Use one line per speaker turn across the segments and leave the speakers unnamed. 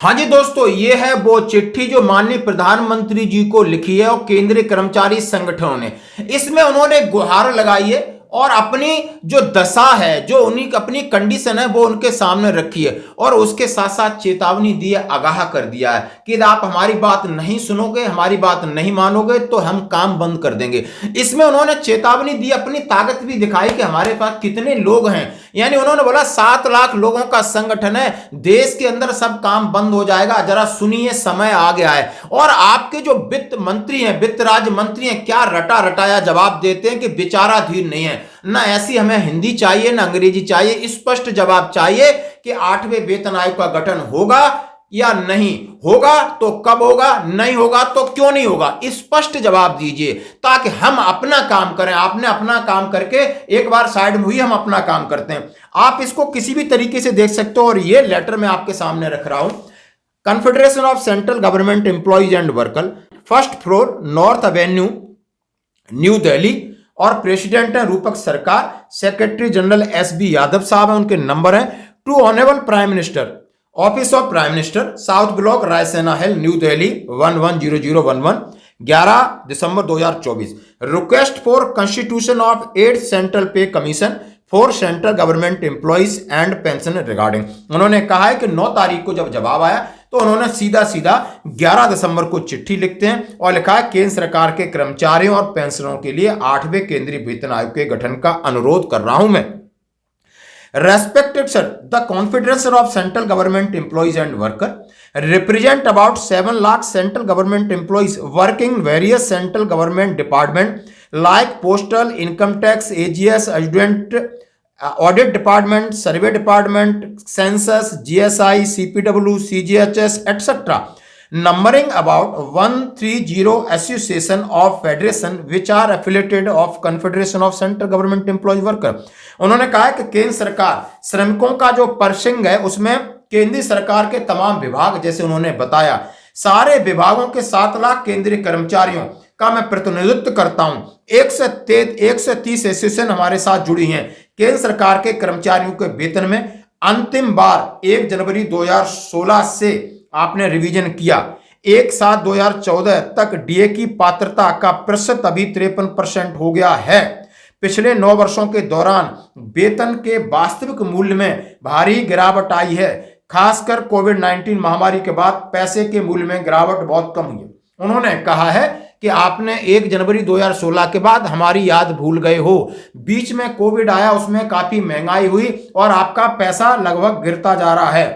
हाँ जी दोस्तों, ये है वो चिट्ठी जो माननीय प्रधानमंत्री जी को लिखी है और केंद्रीय कर्मचारी संगठनों ने। इसमें उन्होंने गुहार लगाई है और अपनी जो दशा है, जो उन्हीं अपनी कंडीशन है, वो उनके सामने रखी है और उसके साथ साथ चेतावनी दी है, आगाह कर दिया है कि आप हमारी बात नहीं सुनोगे, हमारी बात नहीं मानोगे तो हम काम बंद कर देंगे। इसमें उन्होंने चेतावनी दी, अपनी ताकत भी दिखाई कि हमारे पास कितने लोग हैं। यानी उन्होंने बोला 7 लाख लोगों का संगठन है, देश के अंदर सब काम बंद हो जाएगा, जरा सुनिए, समय आ गया है। और आपके जो वित्त मंत्री हैं, वित्त राज्य मंत्री हैं, क्या रटा रटाया जवाब देते हैं कि विचाराधीन नहीं है। ना ऐसी हमें हिंदी चाहिए ना अंग्रेजी चाहिए, स्पष्ट जवाब चाहिए कि 8वें वेतन आयोग का गठन होगा या नहीं होगा, तो कब होगा, नहीं होगा तो क्यों नहीं होगा। स्पष्ट जवाब दीजिए ताकि हम अपना काम करें। आपने अपना काम करके एक बार साइड में हुई, हम अपना काम करते हैं। आप इसको किसी भी तरीके से देख सकते हो और ये लेटर मैं आपके सामने रख रहा हूं। Confederation of central government employees and worker, first floor, north Avenue, new Delhi. और प्रेसिडेंट है रूपक सरकार, सेक्रेटरी जनरल एसबी यादव साहब है, उनके नंबर है। To honourable prime minister, office of prime minister, south block, Raisina hill, new Delhi 110011, 11 December 2024। Request for constitution of 8th central pay commission for central government employees and pension regarding. उन्होंने कहा है कि 9 तारीख को जब जवाब आया तो उन्होंने सीधा सीधा 11 दिसंबर को चिट्ठी लिखते हैं और लिखा है केंद्र सरकार के कर्मचारियों और पेंशनरों के लिए 8वें केंद्रीय वेतन आयोग के गठन का अनुरोध कर रहा हूं मैं। Respected sir, the Confederation of Central Government Employees and Workers represent about 7 lakh central government employees working in various central government departments like Postal, Income Tax, AGS, Adjunct, Audit Department, Survey Department, Census, GSI, CPW, CGHS, etc. numbering about 130 association of federation which are affiliated of Confederation of Central Government Employees Worker। उन्होंने कहा कि केंद्र सरकार श्रमिकों का जो pursuing है उसमें केंद्रीय सरकार के तमाम विभाग, जैसे उन्होंने बताया, सारे विभागों के 7 लाख केंद्रीय कर्मचारियों का मैं प्रतिनिधित्व करता हूं। 130 एसोसिएशन हमारे साथ जुड़ी हैं। केंद्र सरकार के कर्मचारियों के वेतन में अंतिम बार 1 जनवरी 2016 से आपने रिवीजन किया। 1/7/2014 तक डीए की पात्रता का प्रतिशत अभी 53% हो गया है। पिछले 9 वर्षों के दौरान वेतन के वास्तविक मूल्य में भारी गिरावट आई है। खासकर कोविड-19 महामारी के बाद पैसे के मूल्य में गिरावट बहुत कम हुई है। उन्होंने कहा है कि आपने 1 जनवरी 2016 के बाद हमारी याद भूल गए हो। बीच में कोविड आया, उसमें काफी महंगाई हुई और आपका पैसा लगभग गिरता जा रहा है।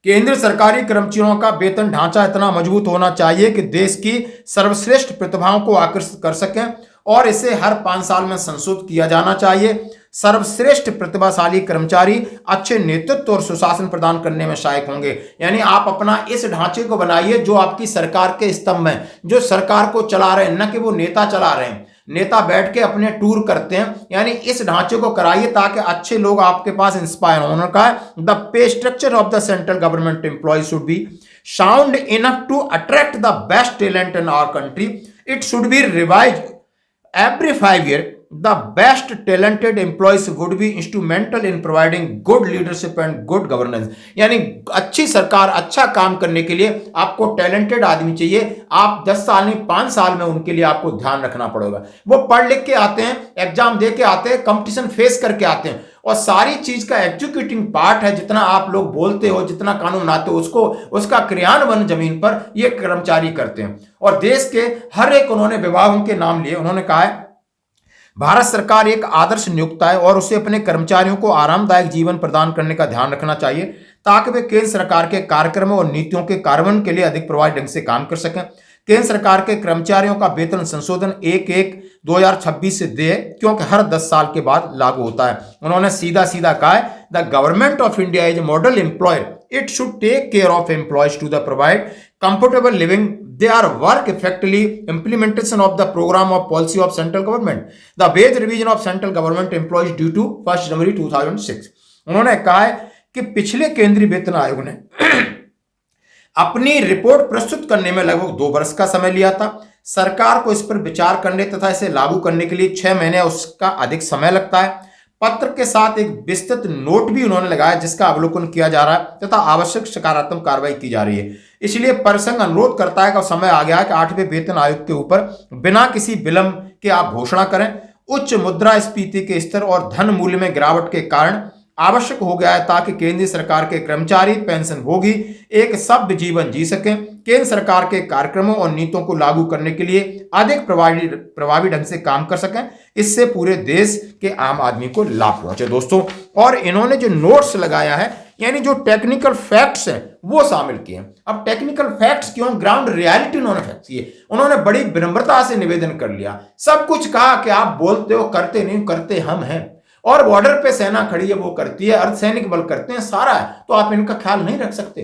केंद्र सरकारी कर्मचारियों का वेतन ढांचा इतना मजबूत होना चाहिए कि देश की सर्वश्रेष्ठ प्रतिभाओं को आकर्षित कर सकें और इसे हर 5 साल में संशोधित किया जाना चाहिए। सर्वश्रेष्ठ प्रतिभाशाली कर्मचारी अच्छे नेतृत्व और सुशासन प्रदान करने में सहायक होंगे। यानी आप अपना इस ढांचे को बनाइए जो आपकी सरकार के स्तंभ हैं, जो सरकार को चला रहे हैं, न कि वो नेता चला रहे हैं। नेता बैठ के अपने टूर करते हैं। यानी इस ढांचे को कराइए ताकि अच्छे लोग आपके पास इंस्पायर हों। उन्होंने कहा the pay structure of the central government employ should be sound enough to attract the best talent in our country. It should be revise every 5 years. The best talented employees would be instrumental in providing good leadership and good governance। यानी अच्छी सरकार, अच्छा काम करने के लिए आपको talented आदमी चाहिए। आप 10 साल नहीं 5 साल में उनके लिए आपको ध्यान रखना पड़ेगा। वो पढ़ लिख के आते हैं, एग्जाम दे के आते हैं, कंपटीशन फेस करके आते हैं और सारी चीज का एग्जीक्यूटिंग पार्ट है। जितना आप लोग बोलते हो, जितना कानून बनाते हो, उसका क्रियान्वयन जमीन पर ये कर्मचारी करते हैं। और देश के हर एक उन्होंने विभागों के नाम लिए। उन्होंने कहा है भारत सरकार एक आदर्श नियोक्ता है और उसे अपने कर्मचारियों को आरामदायक जीवन प्रदान करने का ध्यान रखना चाहिए ताकि वे केंद्र सरकार के कार्यक्रमों और नीतियों के कार्यान्वयन के लिए अधिक प्रभावी ढंग से काम कर सकें। केंद्र सरकार के कर्मचारियों का वेतन संशोधन 1/1/2026 से दे, क्योंकि हर 10 साल के बाद लागू होता है। उन्होंने सीधा सीधा कहा है the government of India is model employer. It should take care of employees to the provide comfortable living. They are work effectively implementation of the program of policy of central government. The wage revision of central government employees due to 1 January 2006। उन्होंने कहा है कि पिछले केंद्रीय वेतन आयोग ने अपनी रिपोर्ट प्रस्तुत करने में लगभग 2 वर्ष का समय लिया था। सरकार को इस पर विचार करने तथा इसे लागू करने के लिए 6 महीने उसका अधिक समय लगता है। पत्र के साथ एक विस्तृत नोट भी उन्होंने लगाया जिसका अवलोकन किया जा रहा है तथा आवश्यक सकारात्मक कार्रवाई की जा रही है। इसलिए परिसंघ अनुरोध करता है कि समय आ गया है कि 8वें वेतन आयोग के ऊपर बिना किसी विलंब के आप घोषणा करें। उच्च मुद्रास्फीति के स्तर और धन मूल्य में गिरावट के कारण आवश्यक हो गया है ताकि केंद्रीय सरकार के कर्मचारी पेंशनभोगी एक सभ्य जीवन जी सकें। केंद्र सरकार के कार्यक्रमों और नीतियों को लागू करने के लिए अधिक प्रभावी ढंग से काम कर सकें। इससे पूरे देश के आम आदमी को लाभ पहुंचे दोस्तों। और इन्होंने जो नोट्स लगाया है यानी जो टेक्निकल फैक्ट्स हैं वो शामिल किए हैं। अब टेक्निकल फैक्ट्स क्यों, ग्राउंड रियलिटी उन्होंने फैक्ट्स किए। उन्होंने बड़ी विनम्रता से निवेदन कर लिया, सब कुछ कहा कि आप बोलते हो करते नहीं, करते हम हैं। और बॉर्डर पे सेना खड़ी है वो करती है, अर्धसैनिक बल करते हैं, सारा है, तो आप इनका ख्याल नहीं रख सकते।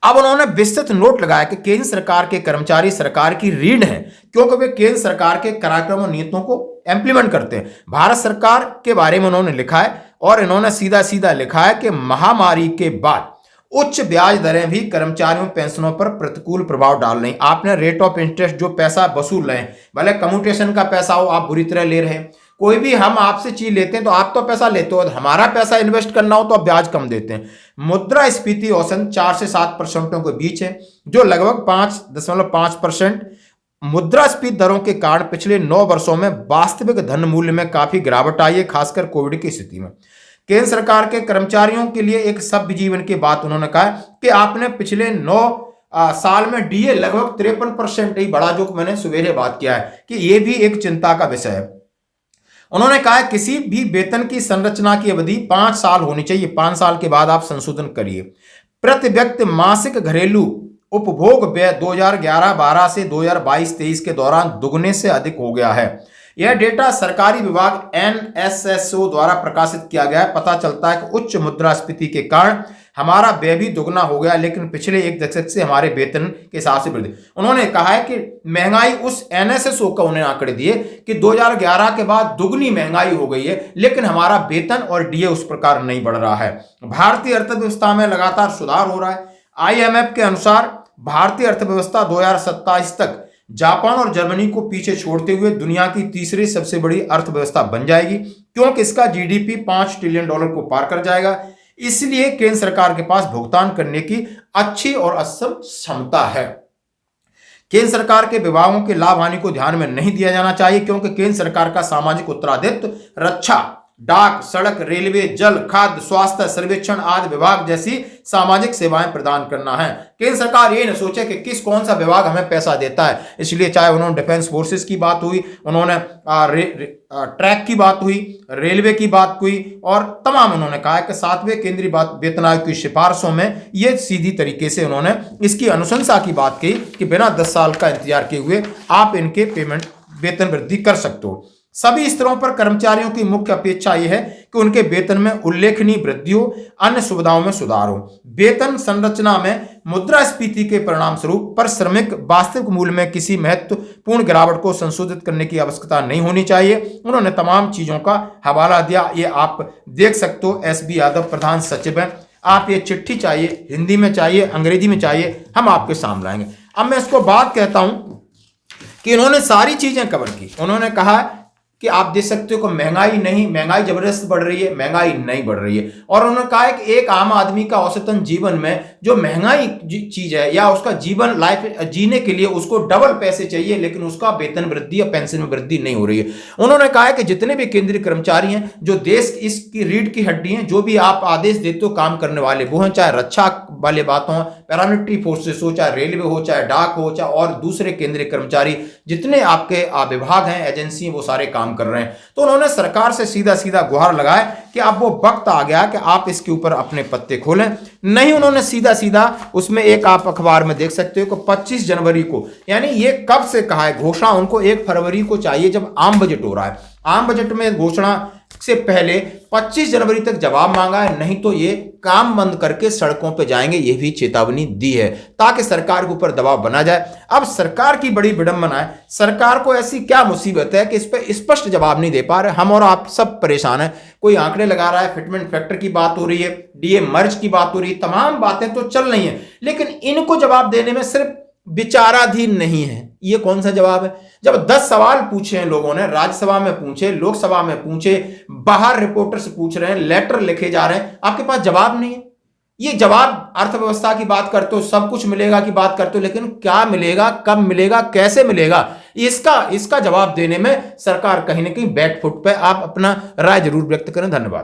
अब उन्होंने विस्तृत नोट लगाया कि केंद्र सरकार के कर्मचारी सरकार की रीढ़ हैं क्योंकि वे केंद्र सरकार के कार्यक्रम और नीतियों को इंप्लीमेंट करते हैं। भारत सरकार के बारे में उन्होंने लिखा है और इन्होंने सीधा सीधा लिखा है कि महामारी के बाद उच्च ब्याज दरें भी कर्मचारियों पेंशनों पर प्रतिकूल प्रभाव डाल रही। आपने रेट ऑफ इंटरेस्ट जो पैसा वसूल रहे हैं, भले कम्यूटेशन का पैसा हो आप बुरी तरह ले रहे हैं, कोई भी हम आपसे चीज लेते हैं तो आप तो पैसा लेते हो, हमारा पैसा इन्वेस्ट करना हो तो आप ब्याज कम देते हैं। मुद्रास्फीति औसतन 4 से 7% के बीच है जो लगभग 5.5%। मुद्रास्फीति दरों के कारण पिछले 9 वर्षों में वास्तविक धन मूल्य में काफी गिरावट आई है, खासकर कोविड की स्थिति में। केंद्र सरकार के कर्मचारियों के लिए एक सभ्य जीवन की बात उन्होंने कहा कि आपने पिछले 9 साल में डीए लगभग 53% ही बढ़ा, जो मैंने सवेरे बात किया है कि यह भी एक चिंता का विषय है। उन्होंने कहा किसी भी वेतन की संरचना की अवधि 5 साल होनी चाहिए, 5 साल के बाद आप संशोधन करिए। प्रति व्यक्ति मासिक घरेलू उपभोग व्यय 2011-12 से 2022-23 के दौरान दुगने से अधिक हो गया है। यह डेटा सरकारी विभाग NSSO द्वारा प्रकाशित किया गया है। पता चलता है कि उच्च मुद्रास्फीति के कारण हमारा व्यय भी दुगना हो गया, लेकिन पिछले 1 दशक से हमारे वेतन के हिसाब से वृद्धि। उन्होंने कहा है कि महंगाई, उस NSSO का उन्हें आंकड़े दिए कि 2011 के बाद दुगनी महंगाई हो गई है, लेकिन हमारा वेतन और डीए उस प्रकार नहीं बढ़ रहा है। भारतीय अर्थव्यवस्था में लगातार सुधार हो रहा है। IMF के अनुसार भारतीय अर्थव्यवस्था 2027 तक जापान और जर्मनी को पीछे छोड़ते हुए दुनिया की तीसरी सबसे बड़ी अर्थव्यवस्था बन जाएगी, क्योंकि इसका GDP $5 ट्रिलियन को पार कर जाएगा। इसलिए केंद्र सरकार के पास भुगतान करने की अच्छी और असम क्षमता है। केंद्र सरकार के विभागों के लाभ हानि को ध्यान में नहीं दिया जाना चाहिए, क्योंकि केंद्र सरकार का सामाजिक उत्तरदायित्व रक्षा, डाक, सड़क, रेलवे, जल, खाद्य, स्वास्थ्य, सर्वेक्षण आदि विभाग जैसी सामाजिक सेवाएं प्रदान करना है। केंद्र सरकार ये न सोचे कि कौन सा विभाग हमें पैसा देता है, इसलिए चाहे उन्होंने डिफेंस फोर्सेस की बात हुई, उन्होंने ट्रैक की बात हुई, रेलवे की बात हुई, और तमाम उन्होंने कहा कि 7वें केंद्रीय वेतन आयोग की सिफारिशों में ये सीधी तरीके से उन्होंने इसकी अनुशंसा की बात की कि बिना 10 साल का इंतजार किए हुए आप इनके पेमेंट वेतन वृद्धि कर सकते हो। सभी स्तरों पर कर्मचारियों की मुख्य अपेक्षा यह है कि उनके वेतन में उल्लेखनीय वृद्धि हो, अन्य सुविधाओं में सुधार हो। वेतन संरचना में मुद्रास्फीति के परिणाम स्वरूप पारिश्रमिक वास्तविक मूल्य में किसी महत्वपूर्ण गिरावट को संशोधित करने की आवश्यकता नहीं होनी चाहिए। उन्होंने तमाम चीजों का हवाला दिया, ये आप देख सकते हो। SB यादव प्रधान सचिव हैं। आप ये चिट्ठी चाहिए, हिंदी में चाहिए, अंग्रेजी में चाहिए, हम आपके सामने लाएंगे। अब मैं इसको बात कहता हूं कि इन्होंने सारी चीजें कवर की। उन्होंने कहा कि आप देख सकते हो कि महंगाई जबरदस्त बढ़ रही है, महंगाई नहीं बढ़ रही है। और उन्होंने कहा है कि एक आम आदमी का औसतन जीवन में जो महंगाई चीज है या उसका जीवन लाइफ जीने के लिए उसको डबल पैसे चाहिए, लेकिन उसका वेतन वृद्धि या पेंशन में वृद्धि नहीं हो रही है। उन्होंने कहा है कि जितने भी केंद्रीय कर्मचारी हैं, जो देश इसकी रीढ़ की हड्डी हैं, जो भी आप आदेश देते हो काम करने वाले वो हैं, चाहे रक्षा वाले बात हो, पैरामिलिट्री फोर्सेस हो, चाहे रेलवे हो, चाहे डाक हो, चाहे और दूसरे केंद्रीय कर्मचारी, जितने आपके विभाग हैं, एजेंसी हैं, वो सारे काम कर रहे हैं। तो उन्होंने सरकार से सीधा सीधा गुहार लगाया कि अब वो वक्त आ गया कि आप इसके ऊपर अपने पत्ते खोलें। नहीं, उन्होंने सीधा सीधा उसमें एक आप अखबार में देख सकते हो कि 25 जनवरी को, यानी ये कब से कहा है, घोषणा उनको 1 फरवरी को चाहिए जब आम बजट हो रहा है। आम बजट में घोषणा से पहले 25 जनवरी तक जवाब मांगा है, नहीं तो ये काम बंद करके सड़कों पे जाएंगे, ये भी चेतावनी दी है ताकि सरकार के ऊपर दबाव बना जाए। अब सरकार की बड़ी विडंबना है, सरकार को ऐसी क्या मुसीबत है कि इस पर स्पष्ट जवाब नहीं दे पा रहे। हम और आप सब परेशान हैं। कोई आंकड़े लगा रहा है, फिटमेंट फैक्टर की बात हो रही है, डीए मर्ज की बात हो रही है, तमाम बातें तो चल रही हैं, लेकिन इनको जवाब देने में सिर्फ विचाराधीन नहीं है। ये कौन सा जवाब है? जब 10 सवाल पूछे हैं लोगों ने, राज्यसभा में पूछे, लोकसभा में पूछे, बाहर रिपोर्टर से पूछ रहे हैं, लेटर लिखे जा रहे हैं, आपके पास जवाब नहीं है। ये जवाब अर्थव्यवस्था की बात करते हो, सब कुछ मिलेगा की बात करते हो, लेकिन क्या मिलेगा, कब मिलेगा, कैसे मिलेगा, इसका जवाब देने में सरकार कहीं ना कहीं बैक फुट पे। आप अपना राय जरूर व्यक्त करें। धन्यवाद।